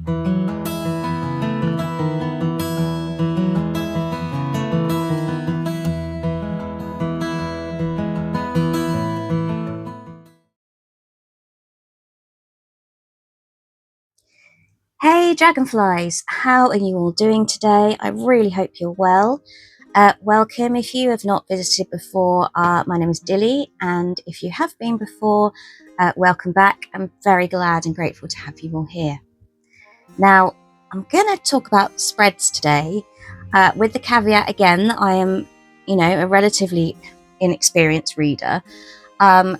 Hey dragonflies, how are you all doing today? I really hope you're well. Welcome if you have not visited before. My name is Dilly, and if you have been before, welcome back. I'm very glad and grateful to have you all here. Now, I'm going to talk about spreads today, with the caveat again that I am, a relatively inexperienced reader. But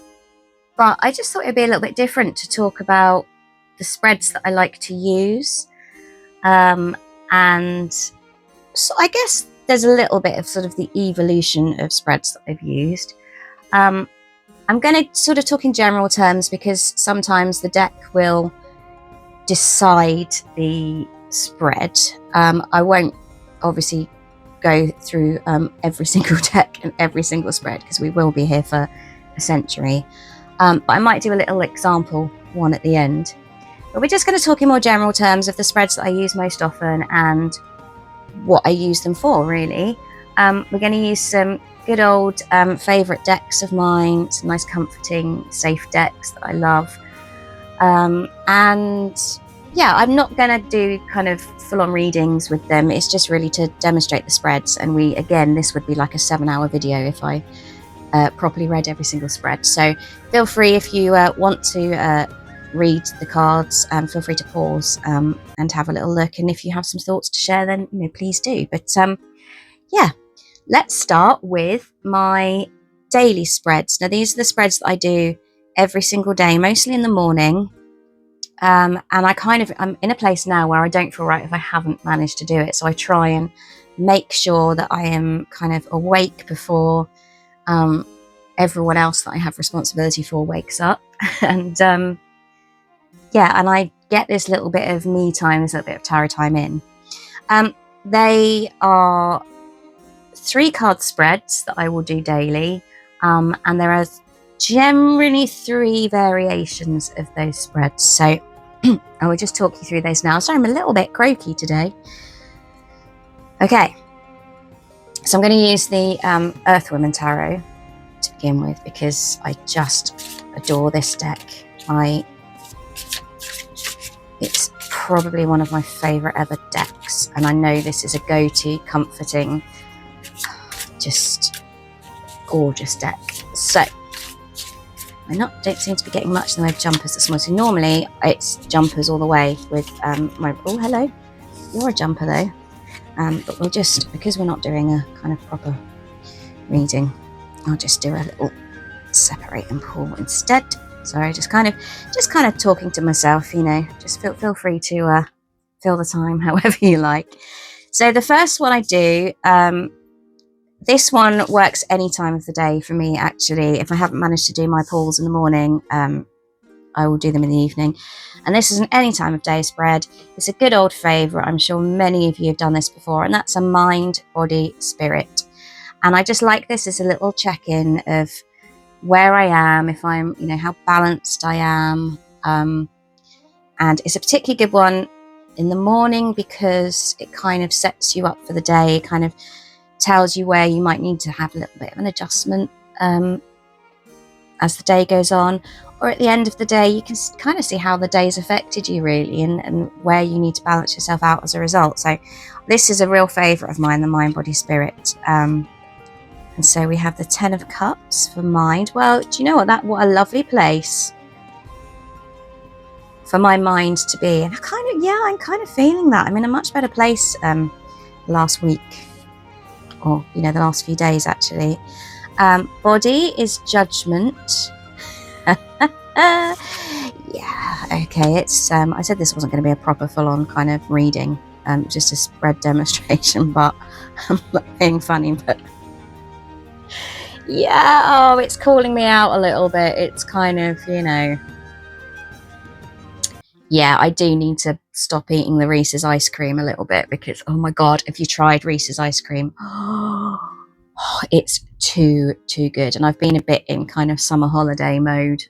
I just thought it'd be a little bit different to talk about the spreads that I like to use. And so I guess there's a little bit of sort of the evolution of spreads that I've used. I'm going to sort of talk in general terms because sometimes the deck will decide the spread. I won't obviously go through every single deck and every single spread because we will be here for a century. But I might do a little example one at the end. But we're just going to talk in more general terms of the spreads that I use most often and what I use them for, really. We're going to use some good old favourite decks of mine, some nice comforting, safe decks that I love. And yeah, I'm not going to do kind of full-on readings with them. It's just really to demonstrate the spreads. And this would be like a 7-hour video if I properly read every single spread. So feel free if you want to read the cards, feel free to pause and have a little look, and if you have some thoughts to share, then please do. But yeah, let's start with my daily spreads. Now these are the spreads that I do every single day, mostly in the morning, and I'm in a place now where I don't feel right if I haven't managed to do it, so I try and make sure that I am kind of awake before everyone else that I have responsibility for wakes up. And and I get this little bit of me time, this little bit of tarot time in. They are 3-card spreads that I will do daily, and there are generally 3 variations of those spreads. So I will just talk you through those now. Sorry, I'm a little bit croaky today. Okay, so I'm going to use the Earthwoman Tarot to begin with because I just adore this deck. It's probably one of my favourite ever decks, and I know this is a go-to, comforting, just gorgeous deck. So I don't seem to be getting much in the way of jumpers this morning. So normally it's jumpers all the way with my... Oh, hello. You're a jumper though. But we'll just, because we're not doing a kind of proper reading, I'll just do a little separate and pull instead. Sorry, just kind of talking to myself, just feel free to fill the time however you like. So the first one I do, this one works any time of the day for me, actually. If I haven't managed to do my pulls in the morning, I will do them in the evening. And this is an any time of day spread. It's a good old favourite. I'm sure many of you have done this before, and that's a mind, body, spirit. And I just like this as a little check-in of where I am, if I'm, how balanced I am. And it's a particularly good one in the morning because it kind of sets you up for the day. It kind of tells you where you might need to have a little bit of an adjustment as the day goes on. Or at the end of the day, you can kind of see how the day's affected you, really, and where you need to balance yourself out as a result. So this is a real favourite of mine, the mind, body, spirit. And so we have the 10 of Cups for mind. Well, do you know what? What a lovely place for my mind to be. And I'm kind of feeling that. I'm in a much better place last week, or, the last few days, actually. Body is Judgment. Yeah, okay. It's I said this wasn't going to be a proper full-on kind of reading, just a spread demonstration, but I'm not being funny, but yeah, it's calling me out a little bit. It's kind of, yeah, I do need to stop eating the Reese's ice cream a little bit because, oh my God, have you tried Reese's ice cream? It's too good. And I've been a bit in kind of summer holiday mode.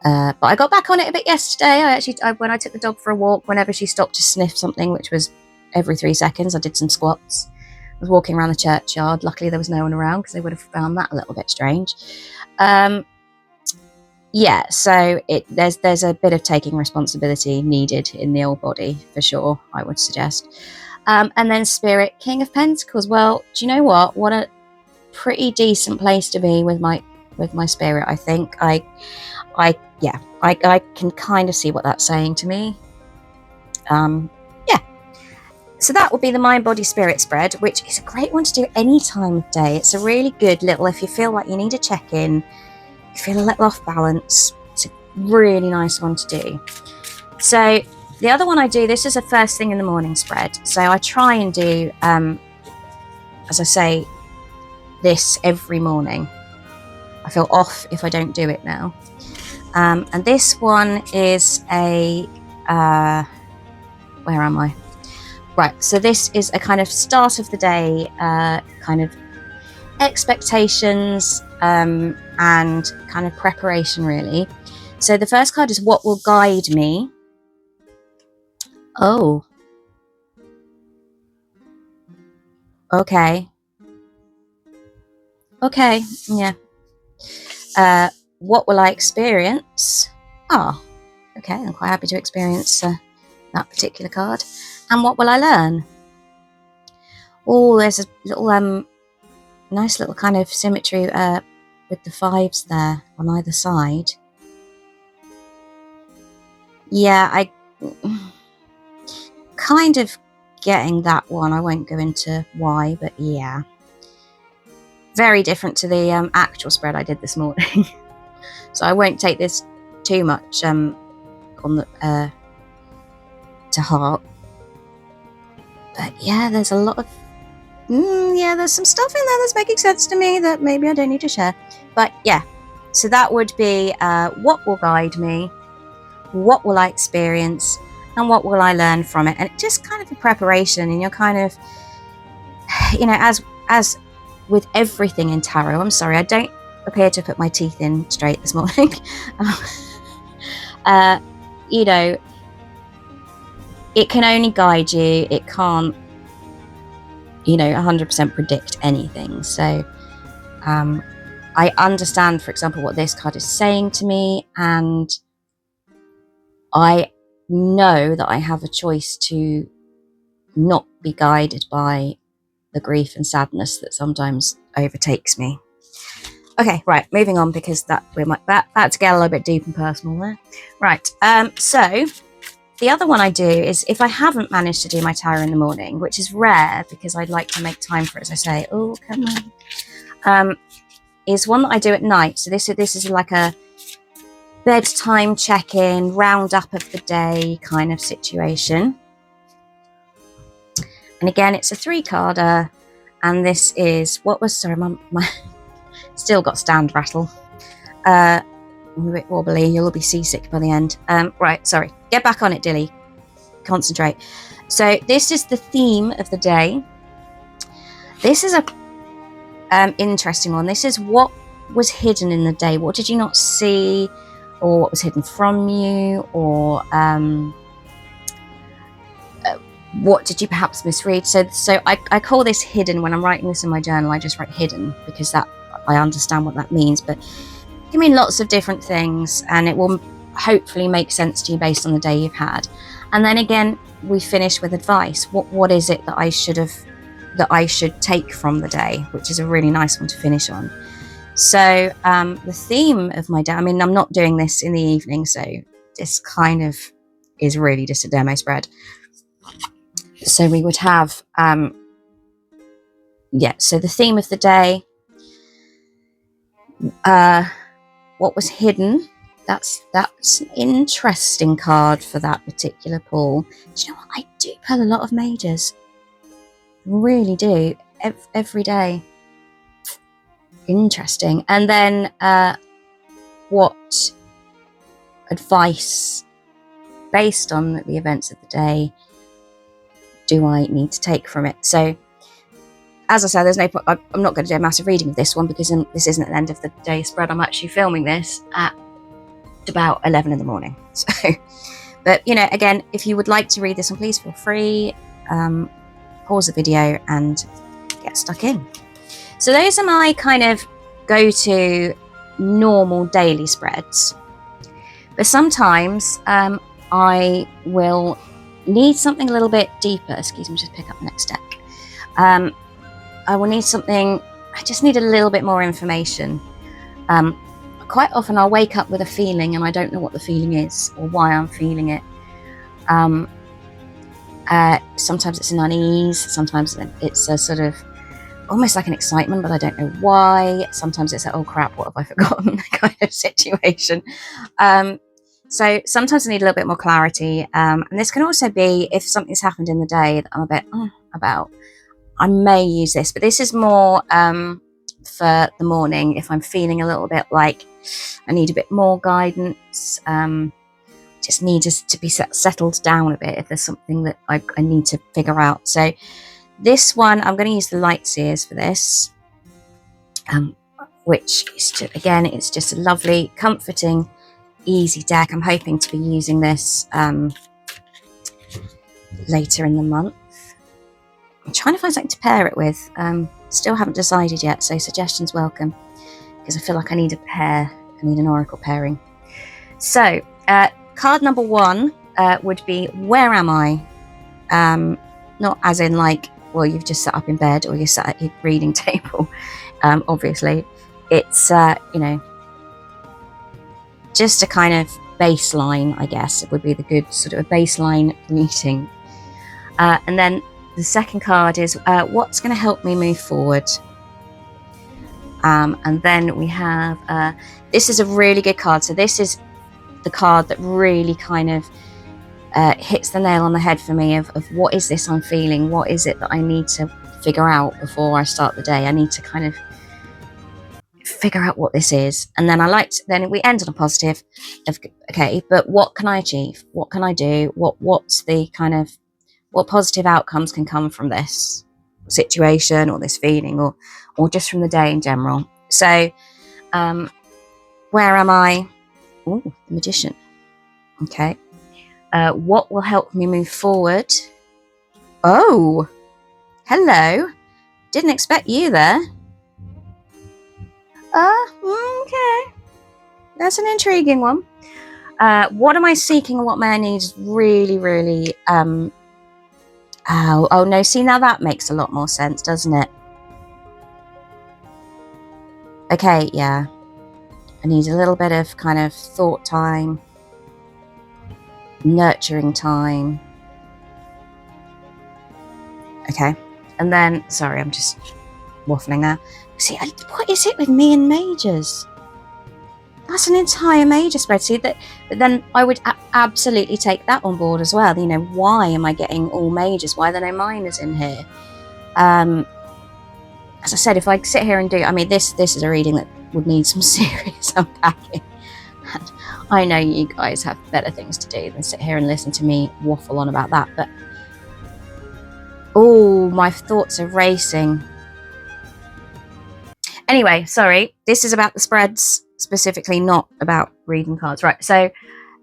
But I got back on it a bit yesterday. When I took the dog for a walk, whenever she stopped to sniff something, which was every 3 seconds, I did some squats. I was walking around the churchyard. Luckily, there was no one around because they would have found that a little bit strange. Yeah, so there's a bit of taking responsibility needed in the old body for sure, I would suggest. And then Spirit, King of Pentacles. Well, do you know what? What a pretty decent place to be with my Spirit. I think I can kind of see what that's saying to me. Yeah. So that would be the Mind Body Spirit spread, which is a great one to do any time of day. It's a really good little, if you feel like you need a check-in, you feel a little off balance, it's a really nice one to do. So the other one I do, this is a first thing in the morning spread. So I try and do, as I say, this every morning. I feel off if I don't do it now. And this one is a, where am I? Right, so this is a kind of start of the day, kind of expectations and kind of preparation, really. So the first card is what will guide me. Oh. Okay. Okay, yeah. What will I experience? Oh, okay, I'm quite happy to experience that particular card. And what will I learn? Oh, there's a little nice little kind of symmetry with the 5s there on either side. Yeah, I kind of getting that one. I won't go into why, but yeah. Very different to the actual spread I did this morning. So I won't take this too much on the to heart. But yeah, there's a lot of yeah, there's some stuff in there that's making sense to me that maybe I don't need to share. But yeah, so that would be what will guide me, what will I experience, and what will I learn from it. And it's just kind of a preparation, and you're kind of, you know, as with everything in tarot, I'm sorry, I don't appear to put my teeth in straight this morning. You know, it can only guide you. It can't, you know, 100% predict anything. So I understand, for example, what this card is saying to me, and I know that I have a choice to not be guided by the grief and sadness that sometimes overtakes me. Okay, right, moving on, because that we might that to get a little bit deep and personal there. Right, so the other one I do is, if I haven't managed to do my tarot in the morning, which is rare because I'd like to make time for it, as I say. Oh, come on. Is one that I do at night. So this is like a bedtime check-in, round up of the day kind of situation. And again, it's a 3-carder, and this is what was, sorry, my still got stand rattle. I'm a bit wobbly. You'll all be seasick by the end. Right, sorry. Get back on it, Dilly. Concentrate. So this is the theme of the day. This is a interesting one. This is what was hidden in the day. What did you not see, or what was hidden from you, or what did you perhaps misread? So I call this hidden. When I'm writing this in my journal, I just write hidden, because that I understand what that means. But it can mean lots of different things, and it will hopefully make sense to you based on the day you've had. And then again, we finish with advice. What is it that I should take from the day, which is a really nice one to finish on. So the theme of my day, I mean, I'm not doing this in the evening, so this kind of is really just a demo spread. So we would have so the theme of the day, what was hidden. That's an interesting card for that particular pull. Do you know what? I do pull a lot of majors. Really do. Every day. Interesting. And then what advice, based on the events of the day, do I need to take from it? So, as I said, there's no point. I'm not going to do a massive reading of this one, because this isn't at the end of the day spread. I'm actually filming this at about 11 in the morning. So, but you know, again, if you would like to read this one, please feel free. Pause the video and get stuck in. So those are my kind of go-to normal daily spreads. But sometimes I will need something a little bit deeper. Excuse me, just pick up the next deck. I will need something, I just need a little bit more information. Quite often I'll wake up with a feeling and I don't know what the feeling is or why I'm feeling it. Sometimes it's an unease, sometimes it's a sort of almost like an excitement, but I don't know why. Sometimes it's a, oh crap, what have I forgotten kind of situation. So sometimes I need a little bit more clarity. And this can also be if something's happened in the day that I'm a bit about. I may use this, but this is more for the morning if I'm feeling a little bit like I need a bit more guidance. Just need to be settled down a bit if there's something that I need to figure out. So this one, I'm going to use the light seers for this, which is just, again, it's just a lovely, comforting, easy deck. I'm hoping to be using this later in the month. I'm trying to find something to pair it with. Still haven't decided yet, so suggestions welcome, because I feel like I need a pair. I need an oracle pairing. So card number 1 would be Where Am I? Not as in like, well, you've just sat up in bed or you're sat at your reading table. Obviously, it's you know, just a kind of baseline, I guess. It would be the good sort of a baseline reading. And then the second card is what's going to help me move forward. And then we have this is a really good card. So this is the card that really kind of hits the nail on the head for me of what is this I'm feeling? What is it that I need to figure out before I start the day? I need to kind of figure out what this is. And then then we end on a positive of, okay, but what can I achieve? What can I do? What's the kind of, what positive outcomes can come from this situation or this feeling or just from the day in general? So where am I? Oh, the Magician. Okay. What will help me move forward? Oh, hello. Didn't expect you there. Okay. That's an intriguing one. What am I seeking and what may I need is really, really... Oh, no, see, now that makes a lot more sense, doesn't it? Okay, yeah. I need a little bit of kind of thought time, nurturing time. Okay. And then, sorry, I'm just waffling now. See, what is it with me and majors? That's an entire major spread. See, but then I would absolutely take that on board as well. You know, why am I getting all majors? Why are there no minors in here? As I said, if I sit here and do, I mean, this is a reading that would need some serious unpacking. And I know you guys have better things to do than sit here and listen to me waffle on about that. But oh, my thoughts are racing. Anyway, sorry, this is about the spreads specifically, not about reading cards. Right, so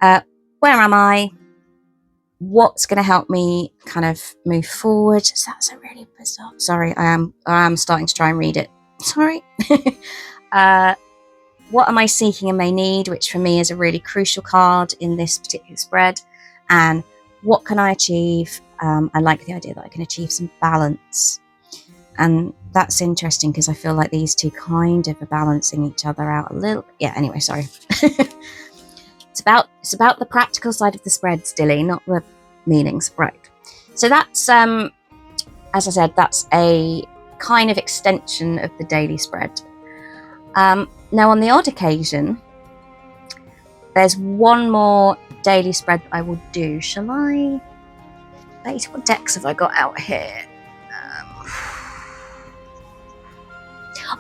where am I? What's going to help me kind of move forward? So that's a really bizarre... Sorry, I am starting to try and read it. Sorry. What am I seeking and may need, which for me is a really crucial card in this particular spread. And what can I achieve? I like the idea that I can achieve some balance. And that's interesting because I feel like these two kind of are balancing each other out a little. Yeah, anyway, sorry. It's about the practical side of the spreads, Dilly, not the meanings. Right. So that's, as I said, that's a kind of extension of the daily spread. Now, on the odd occasion, there's one more daily spread that I will do. Shall I? Wait, what decks have I got out here?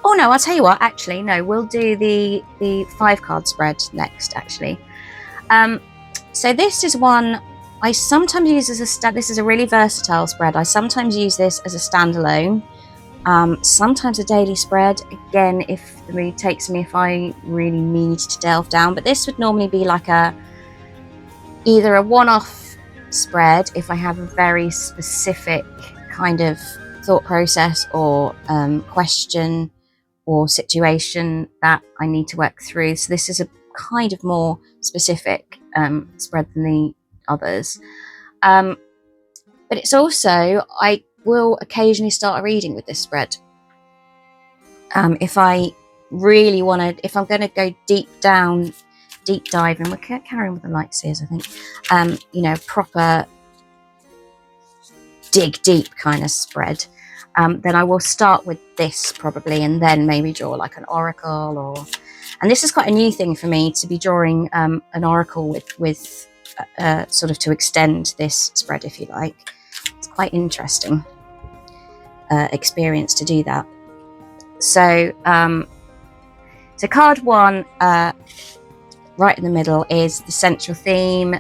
Oh no, I'll tell you what, actually, no, we'll do the 5-card spread next, actually. So this is one I sometimes use as this is a really versatile spread. I sometimes use this as a standalone, Sometimes a daily spread, again, if the mood takes me, if I really need to delve down. But this would normally be like either a one-off spread if I have a very specific kind of thought process or question or situation that I need to work through. So this is a kind of more specific spread than the others. But it's also, I will occasionally start a reading with this spread. If I really want to, if I'm going to go deep dive, and we're carrying with the light seers, I think, you know, proper dig deep kind of spread, then I will start with this probably, and then maybe draw like an oracle, or, and this is quite a new thing for me, to be drawing an oracle with sort of to extend this spread, if you like. It's quite interesting experience to do that. So so card one, right in the middle, is the central theme,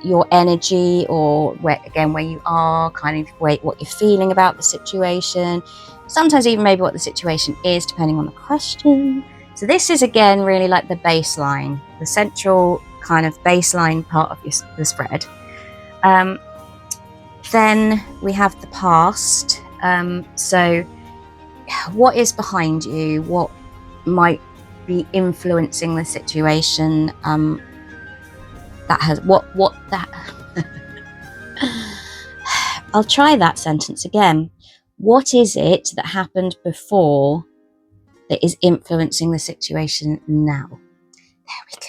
your energy, or where you are, kind of what you're feeling about the situation, sometimes even maybe what the situation is, depending on the question. So this is again really like the baseline, the central kind of baseline part of the spread. Then we have the past. So what is behind you, what might be influencing the situation, that has what that I'll try that sentence again. What is it that happened before that is influencing the situation now? There we go.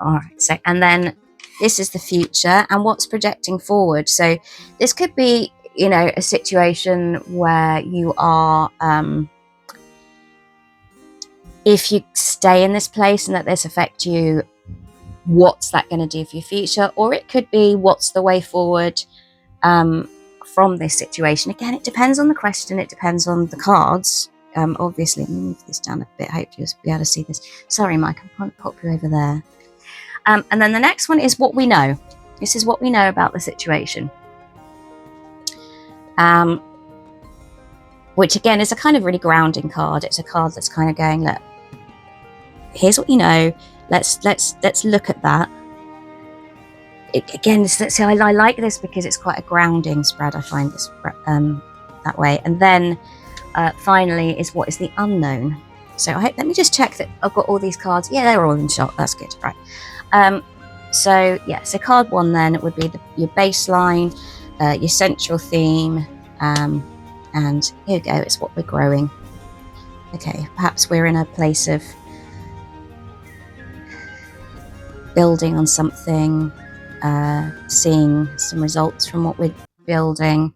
All right, so, and then this is the future and what's projecting forward. So this could be, you know, a situation where you are, if you stay in this place and let this affect you, what's that going to do for your future? Or it could be, what's the way forward from this situation? Again, it depends on the question, it depends on the cards. Obviously, let me move this down a bit, I hope you'll be able to see this. Sorry, Mike, I'm going to pop you over there. And then the next one is what we know. This is what we know about the situation. Which again is a kind of really grounding card. It's a card that's kind of going, look, here's what you know. Let's look at that. Again, so I like this because it's quite a grounding spread. I find this that way. And then finally is what is the unknown. So let me just check that I've got all these cards. Yeah, they're all in shot. That's good. Right. So yeah, so card one then would be your baseline, your central theme, and here we go, it's what we're growing. Okay, perhaps we're in a place of building on something, seeing some results from what we're building.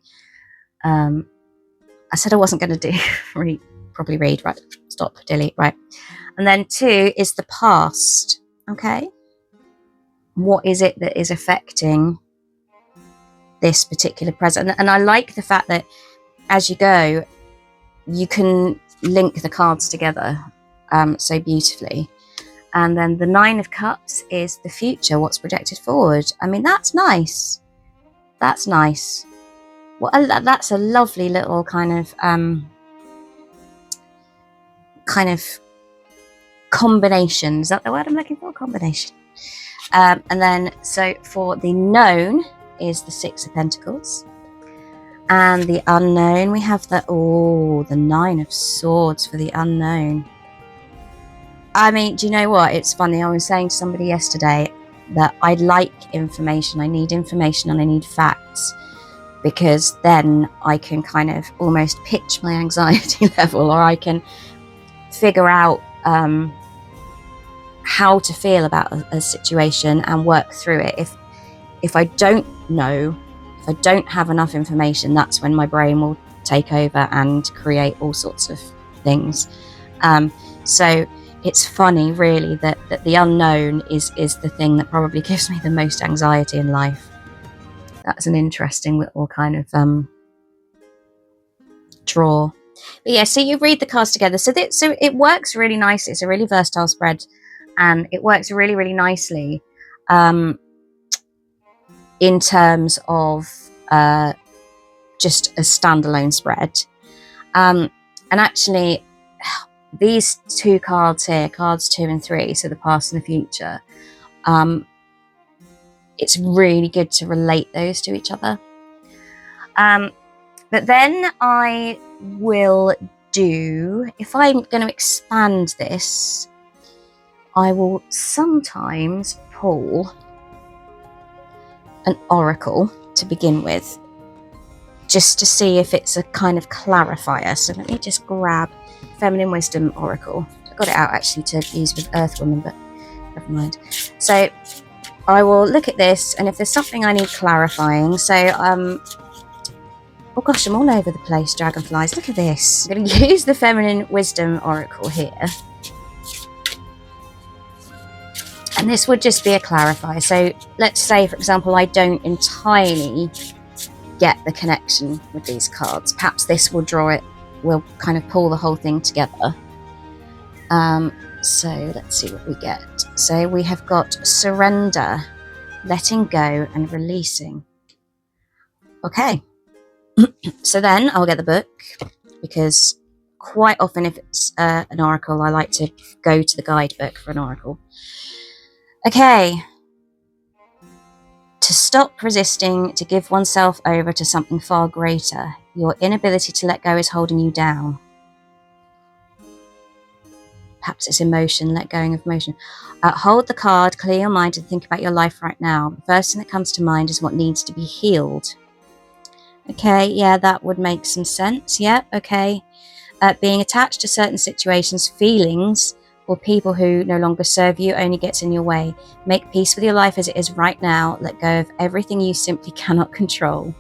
I said I wasn't going to do probably read, right? Stop, delete, right? And then two is the past. Okay, what is it that is affecting this particular present? And I like the fact that as you go, you can link the cards together so beautifully. And then the Nine of Cups is the future, what's projected forward. I mean, that's nice. That's nice. Well, that's a lovely little kind of combination. Is that the word I'm looking for? Combination. And then, so for the known is the Six of Pentacles. And the unknown, we have the Nine of Swords for the unknown. I mean, do you know what? It's funny. I was saying to somebody yesterday that I like information. I need information and I need facts, because then I can kind of almost pitch my anxiety level, or I can figure out how to feel about a situation and work through it. If I don't know, if I don't have enough information, that's when my brain will take over and create all sorts of things. So it's funny, really, that the unknown is the thing that probably gives me the most anxiety in life. That's an interesting little kind of draw. But yeah, so you read the cards together. So it works really nicely. It's a really versatile spread, and it works really, really nicely in terms of just a standalone spread. And actually, these two cards here, cards 2 and 3, so the past and the future, it's really good to relate those to each other. But then I will do, if I'm going to expand this, I will sometimes pull an oracle to begin with, just to see if it's a kind of clarifier. So let me just grab Feminine Wisdom Oracle. I got it out actually to use with Earthwoman, but never mind. So I will look at this, and if there's something I need clarifying, so oh gosh, I'm all over the place, dragonflies. Look at this. I'm going to use the Feminine Wisdom Oracle here. And this would just be a clarifier. So let's say, for example, I don't entirely get the connection with these cards. Perhaps this will draw it, will kind of pull the whole thing together. So let's see what we get. So we have got surrender, letting go and releasing. Okay. So then I'll get the book, because quite often if it's an oracle, I like to go to the guidebook for an oracle. Okay. To stop resisting, to give oneself over to something far greater. Your inability to let go is holding you down. Perhaps it's emotion, let going of emotion. Hold the card, clear your mind and think about your life right now. The first thing that comes to mind is what needs to be healed. Okay, yeah, that would make some sense. Yeah, okay. Being attached to certain situations, feelings, or people who no longer serve you only gets in your way. Make peace with your life as it is right now. Let go of everything you simply cannot control,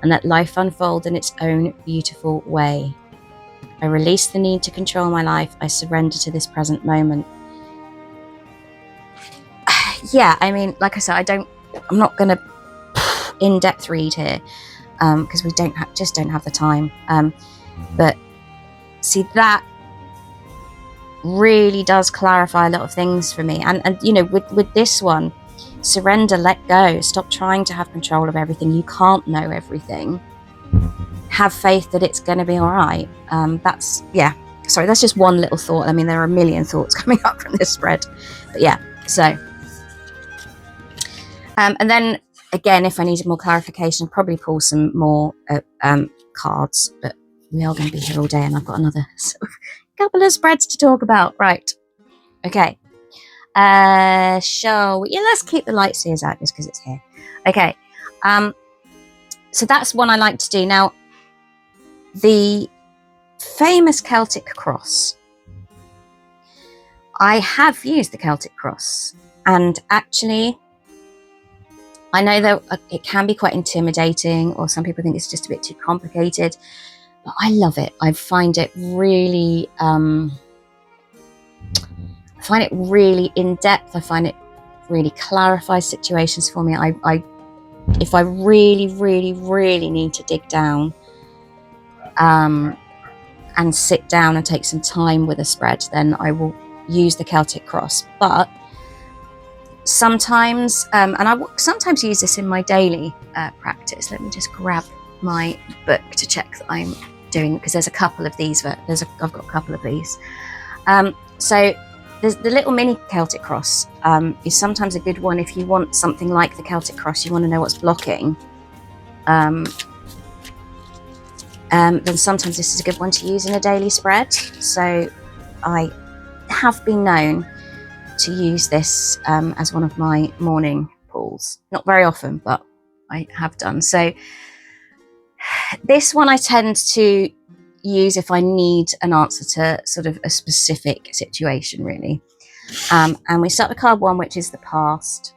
and let life unfold in its own beautiful way. I release the need to control my life. I surrender to this present moment. Yeah, I mean, like I said, I'm not going to in-depth read here, because we just don't have the time. But see, that really does clarify a lot of things for me. And you know, with this one, surrender, let go, stop trying to have control of everything. You can't know everything. Have faith that it's going to be all right. That's just one little thought. I mean, there are a million thoughts coming up from this spread, but yeah. So and then again, if I needed more clarification, I'd probably pull some more cards, but we are going to be here all day, and I've got another couple of spreads to talk about. Right. Okay. Let's keep the light seers out just because it's here. Okay. So that's one I like to do. Now, the famous Celtic cross. I have used the Celtic cross, and actually, I know that it can be quite intimidating, or some people think it's just a bit too complicated, but I love it. I find it really, in depth. I find it really clarifies situations for me. If I really, really, really need to dig down, and sit down and take some time with a spread, then I will use the Celtic cross. But sometimes, and I will sometimes use this in my daily practice. Let me just grab my book to check that I'm doing, because there's a couple of these. I've got a couple of these. So there's the little mini Celtic cross is sometimes a good one if you want something like the Celtic cross. You want to know what's blocking. Then sometimes this is a good one to use in a daily spread. So I have been known to use this as one of my morning pulls. Not very often, but I have done. So this one I tend to use if I need an answer to sort of a specific situation, really. And we start with card 1, which is the past.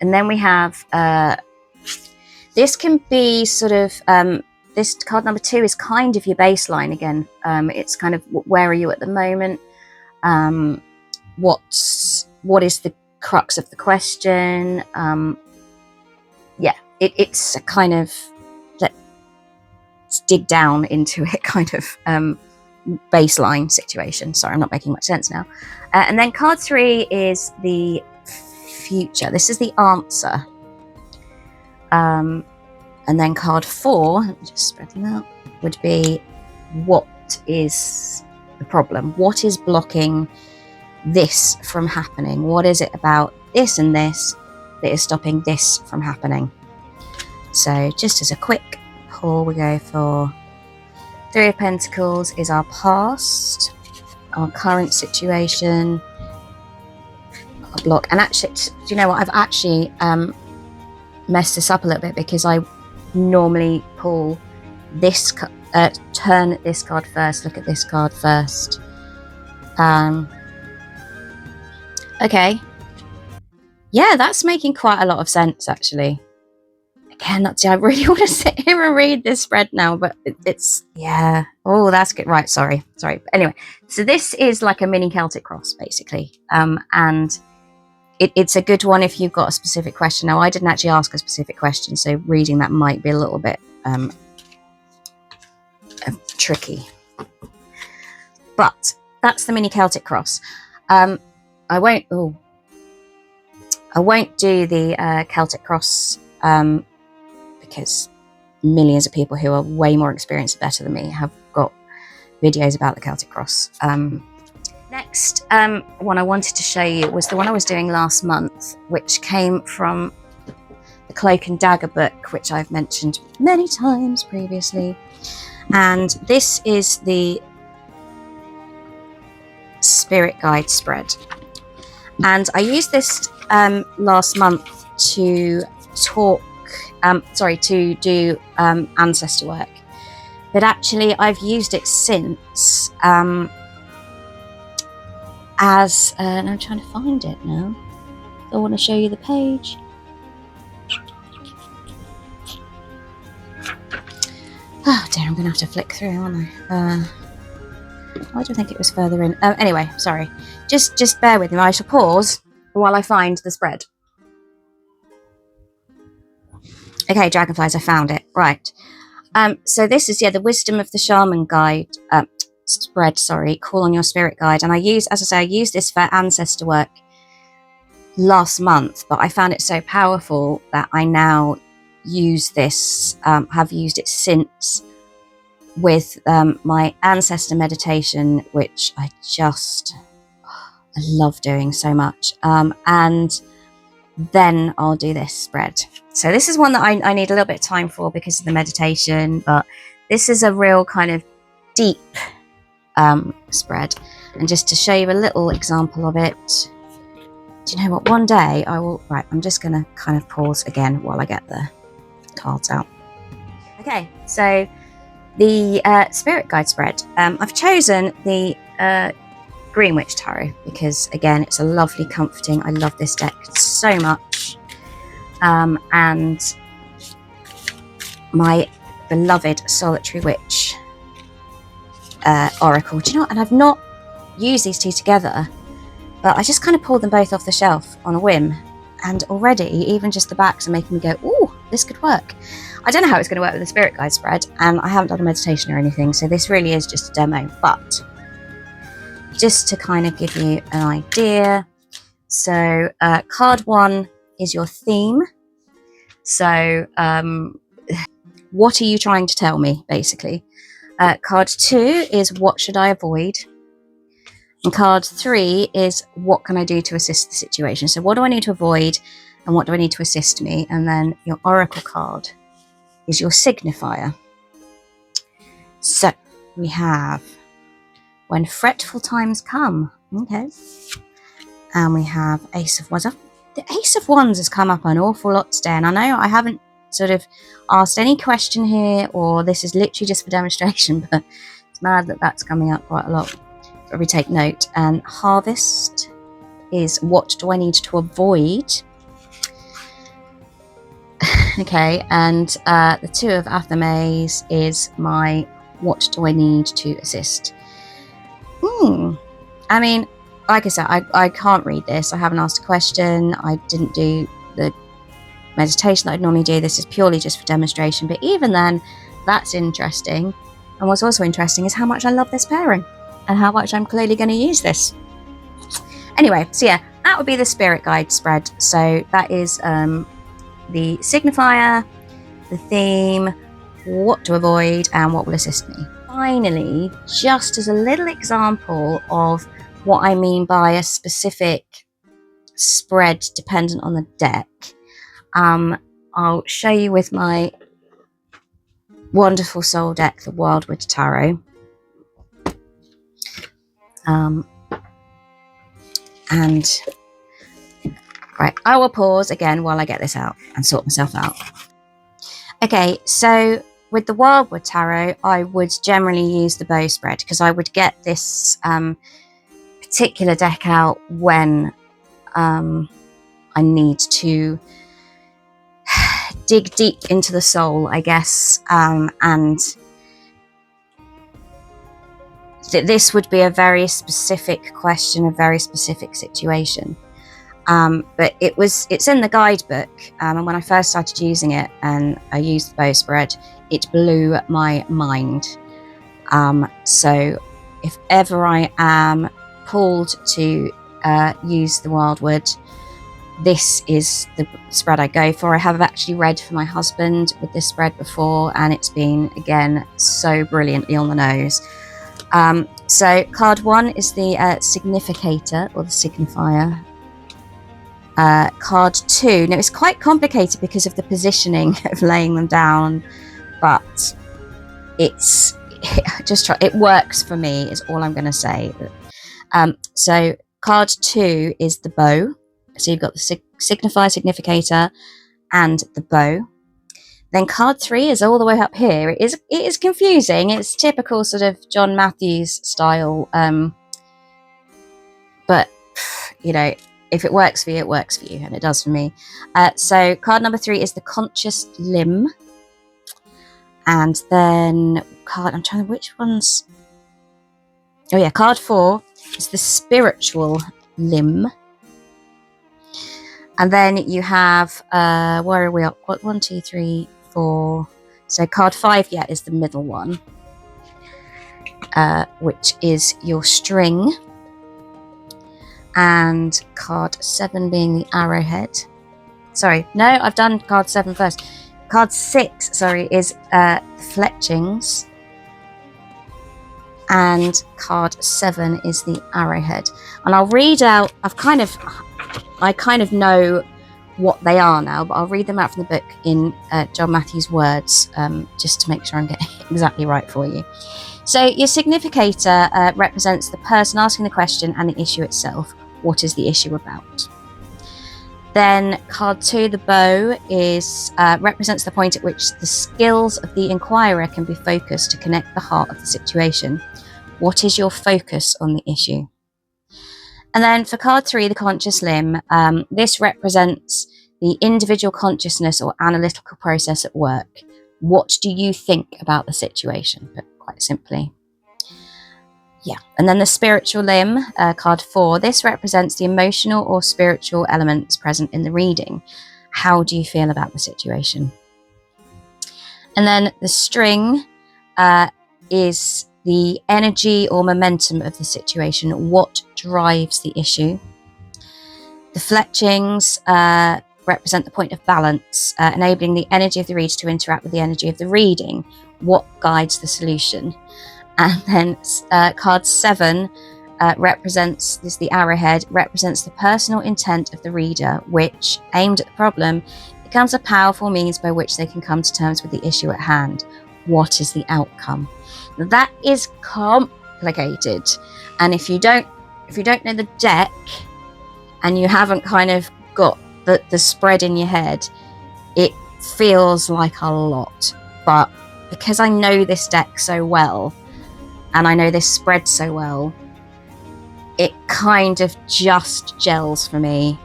And then we have, this can be sort of, this card number 2 is kind of your baseline again. It's kind of, where are you at the moment? What is the crux of the question? It's a kind of, let's dig down into it kind of baseline situation. Sorry, I'm not making much sense now. And then card 3 is the future. This is the answer. And then card 4, let me just spread them out, would be what is the problem? What is blocking this from happening? What is it about this and this that is stopping this from happening? So just as a quick pull, we go for 3 of Pentacles is our past, our current situation, a block. And actually, do you know what? I've actually messed this up a little bit because I normally pull this, turn this card first, look at this card first. Okay. Yeah, that's making quite a lot of sense, actually. Again, I really want to sit here and read this spread now, but it's, yeah. Oh, that's good. Right, sorry. Anyway, so this is like a mini Celtic cross, basically. And it's a good one if you've got a specific question. Now, I didn't actually ask a specific question, so reading that might be a little bit tricky. But that's the mini Celtic cross. I won't do the Celtic cross because millions of people who are way more experienced and better than me have got videos about the Celtic cross. Next one I wanted to show you was the one I was doing last month, which came from the Cloak and Dagger book, which I've mentioned many times previously. And this is the Spirit Guide spread. And I used this last month to do ancestor work. But actually I've used it since as, and I'm trying to find it now. I want to show you the page. Oh dear, I'm going to have to flick through, aren't I? Why do I think it was further in? Anyway, sorry. Just bear with me. I shall pause while I find the spread. Okay, dragonflies, I found it. Right. So this is, the Wisdom of the Shaman Guide spread, call on your spirit guide. And I used this for ancestor work last month, but I found it so powerful that I now use this, have used it since with my ancestor meditation, which I love doing so much. And then I'll do this spread. So this is one that I need a little bit of time for because of the meditation, but this is a real kind of deep spread. And just to show you a little example of it, do you know what? One day I will, right, I'm just going to kind of pause again while I get the cards out. Okay, so the Spirit Guide spread. I've chosen the Green Witch Tarot because, again, it's a lovely, comforting. I love this deck so much. And my beloved Solitary Witch Oracle. Do you know what? And I've not used these two together, but I just kind of pulled them both off the shelf on a whim. And already, even just the backs are making me go, ooh, this could work. I don't know how it's going to work with the Spirit Guide spread, and I haven't done a meditation or anything, so this really is just a demo. But just to kind of give you an idea, so card 1 is your theme. So what are you trying to tell me, basically? Card 2 is what should I avoid? And card 3 is what can I do to assist the situation? So what do I need to avoid and what do I need to assist me? And then your oracle card is your signifier. So we have when fretful times come. Okay. And we have Ace of Wands. The Ace of Wands has come up an awful lot today, and I know I haven't sort of asked any question here, or this is literally just for demonstration, but it's mad that that's coming up quite a lot. So we take note. And Harvest is what do I need to avoid? Okay, and the Two of Athames is my what do I need to assist? I mean, like I said, I can't read this. I haven't asked a question. I didn't do the meditation that I'd normally do. This is purely just for demonstration. But even then, that's interesting. And what's also interesting is how much I love this pairing and how much I'm clearly going to use this. Anyway, so yeah, that would be the Spirit Guide spread. So that is the signifier, the theme, what to avoid, and what will assist me. Finally, just as a little example of what I mean by a specific spread dependent on the deck, I'll show you with my wonderful soul deck, the Wildwood Tarot. And right, I will pause again while I get this out and sort myself out. Okay, so with the Wildwood Tarot, I would generally use the bow spread because I would get this particular deck out when I need to dig deep into the soul, I guess, and this would be a very specific question, a very specific situation. But it's in the guidebook, and when I first started using it and I used the bow spread, it blew my mind. So if ever I am called to use the Wildwood, this is the spread I go for. I have actually read for my husband with this spread before, and it's been, again, so brilliantly on the nose. So card 1 is the significator, or the signifier. Card 2, now it's quite complicated because of the positioning of laying them down, but it works for me, is all I'm going to say. So card 2 is the bow. So you've got the signifier, significator, and the bow. Then card 3 is all the way up here. It is confusing. It's typical sort of John Matthews style, but you know, if it works for you, it works for you, and it does for me. So card number 3 is the conscious limb, and then I'm trying to, which ones? Oh yeah, card 4 is the spiritual limb. And then you have, where are we up? What, 1, 2, 3, 4. So card 5, yeah, is the middle one, which is your string. And card 7 being the arrowhead. Sorry, no, I've done card 7 first. Card 6, sorry, is fletchings. And card 7 is the arrowhead. And I'll read out, I kind of know what they are now, but I'll read them out from the book in John Matthews' words, just to make sure I'm getting it exactly right for you. So your significator represents the person asking the question and the issue itself. What is the issue about? Then card 2, the bow, is represents the point at which the skills of the inquirer can be focused to connect the heart of the situation. What is your focus on the issue? And then for card 3, the conscious limb, this represents the individual consciousness or analytical process at work. What do you think about the situation? But quite simply. Yeah. And then the spiritual limb, card 4, this represents the emotional or spiritual elements present in the reading. How do you feel about the situation? And then the string is the energy or momentum of the situation. What drives the issue? The fletchings represent the point of balance, enabling the energy of the reader to interact with the energy of the reading. What guides the solution? And then card 7 represents, this is the arrowhead, represents the personal intent of the reader, which, aimed at the problem, becomes a powerful means by which they can come to terms with the issue at hand. What is the outcome? Now, that is complicated, and if you don't know the deck and you haven't kind of got the spread in your head, it feels like a lot. But because I know this deck so well and I know this spread so well, it kind of just gels for me.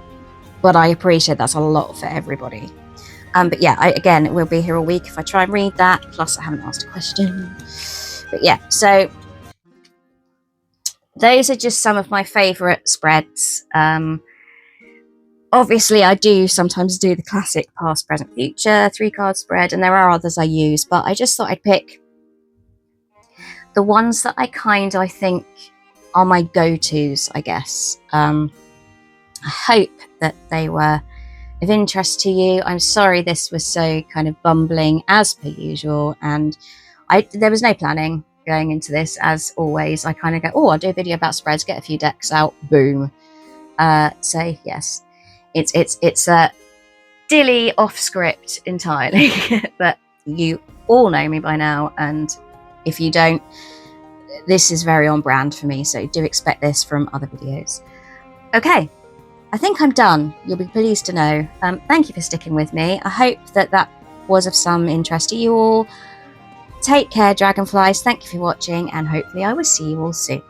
But I appreciate that's a lot for everybody. But yeah, again, we'll be here all week if I try and read that. Plus, I haven't asked a question. But yeah, so those are just some of my favourite spreads. Obviously, I do sometimes do the classic past, present, future 3-card spread, and there are others I use, but I just thought I'd pick the ones that I think are my go-tos, I guess. I hope that they were of interest to you. I'm sorry this was so kind of bumbling as per usual, and there was no planning going into this. As always, I kind of go, oh, I'll do a video about spreads, get a few decks out, boom. So yes, it's a dilly off script entirely, but you all know me by now, and if you don't, this is very on brand for me, so do expect this from other videos. Okay, I think I'm done. You'll be pleased to know. Thank you for sticking with me. I hope that was of some interest to you all. Take care, dragonflies. Thank you for watching, and hopefully I will see you all soon.